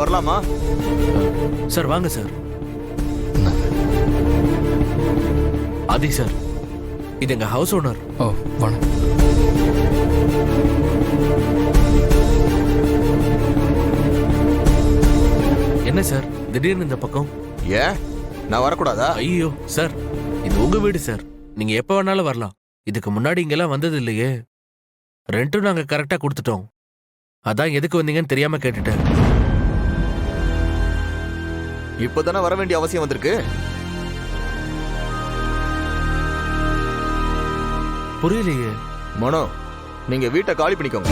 வரலாமா? சார் வாங்க சார். ஆதி சார், இது எங்க ஹவுஸ் ஓனர். ஓ வணக்கம். என்ன சார் திடீர்னு இந்த பக்கம்? ஏன் நான் வரக்கூடாதா? ஐயோ சார், இது உங்க வீடு சார், நீங்க எப்ப வேணாலும் வரலாம். இதுக்கு முன்னாடி இங்கெல்லாம் வந்தது இல்லையே. ரெண்ட்டும் நாங்க கரெக்டா கொடுத்துட்டோம். அதான் எதுக்கு வந்தீங்கன்னு தெரியாம கேட்டுட்டேன். இப்பதானே வர வேண்டிய அவசியம் வந்திருக்கு. புரியலையே. மனோ, நீங்க வீட்டை காலி பண்ணிக்கோங்க.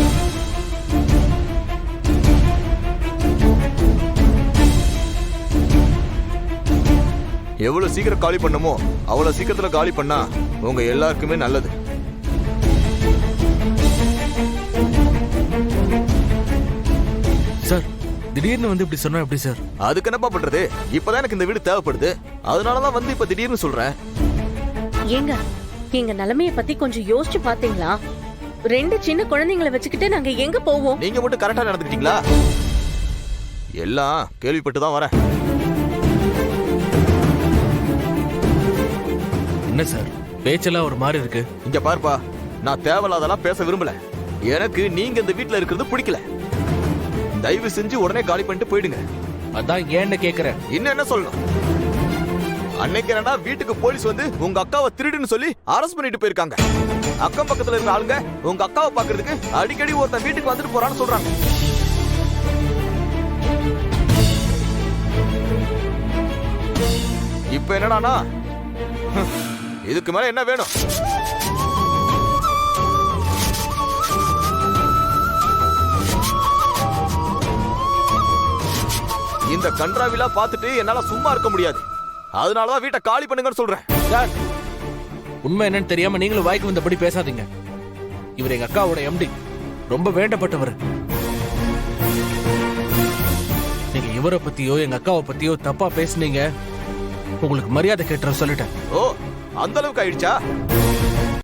எவ்வளவு சீக்கிரம் காலி பண்ணுமோ அவ்வளவு சீக்கிரத்துல காலி பண்ணா உங்க எல்லாருக்குமே நல்லது. சார், திடீர்னு வந்து இப்படி சொன்னா எப்படி சார்? அதுக்கு என்னப்பா பண்றது? இப்பதான் எனக்கு இந்த வீடு தேவைப்படுது, அதனாலதான் வந்து இப்ப திடீர்னு சொல்றேன். ஏங்க, எங்க நிலைமைய பத்தி கொஞ்சம் யோசிச்சு பாத்தீங்களா? 2 சின்ன குழந்தைங்களை வச்சுக்கிட்டு நாங்க எங்க போவோம்? நீங்க மட்டும் கரெக்டா நடந்துக்கிட்டீங்களா? எல்லாம் கேள்விப்பட்டு தான் வரேன். என்ன சார் பேச்செல்லாம் ஒரு மாதிரி இருக்கு? இங்க பாருப்பா, நான் தேவையில்லாதெல்லாம் பேச விரும்பல. எனக்கு நீங்க இந்த வீட்டுல இருக்கிறது பிடிக்கல. தயவு செஞ்சு உடனே காலி பண்ணிட்டு போயிடுங்க. அதான் ஏன்னு கேக்குறேன். இன்னும் என்ன சொல்லணும்? அன்னைக்கு என்னன்னா வீட்டுக்கு போலீஸ் வந்து உங்க அக்காவை திருடுன்னு சொல்லி அரெஸ்ட் பண்ணிட்டு போயிருக்காங்க. அக்கம் பக்கத்துல இருக்கிற ஆளுங்க உங்க அக்காவை பாக்குறதுக்கு அடிக்கடி ஒருத்தன் வீட்டுக்கு வந்துட்டு போறான்னு சொல்றாங்க. இப்ப என்னடானா, இதுக்கு மேல என்ன வேணும்? இந்த கன்றாவிலா பார்த்துட்டு என்னால சும்மா இருக்க முடியாது. அதனாலதான் வீட்டை காலி பண்ணுங்கன்னு சொல்றேன். சார், உண்மை என்னன்னு தெரியாம நீங்களும் வாய்க்கு வந்தபடி பேசாதீங்க. இவர் எங்க அக்காவோட எம்டி, ரொம்ப வேண்டப்பட்டவர். நீங்க இவரை பத்தியோ எங்க அக்காவை பத்தியோ தப்பா பேசுனீங்க, உங்களுக்கு மரியாதை கேட்டுற சொல்லிட்டேன். ஓ, அந்த அளவுக்கு ஆயிடுச்சா?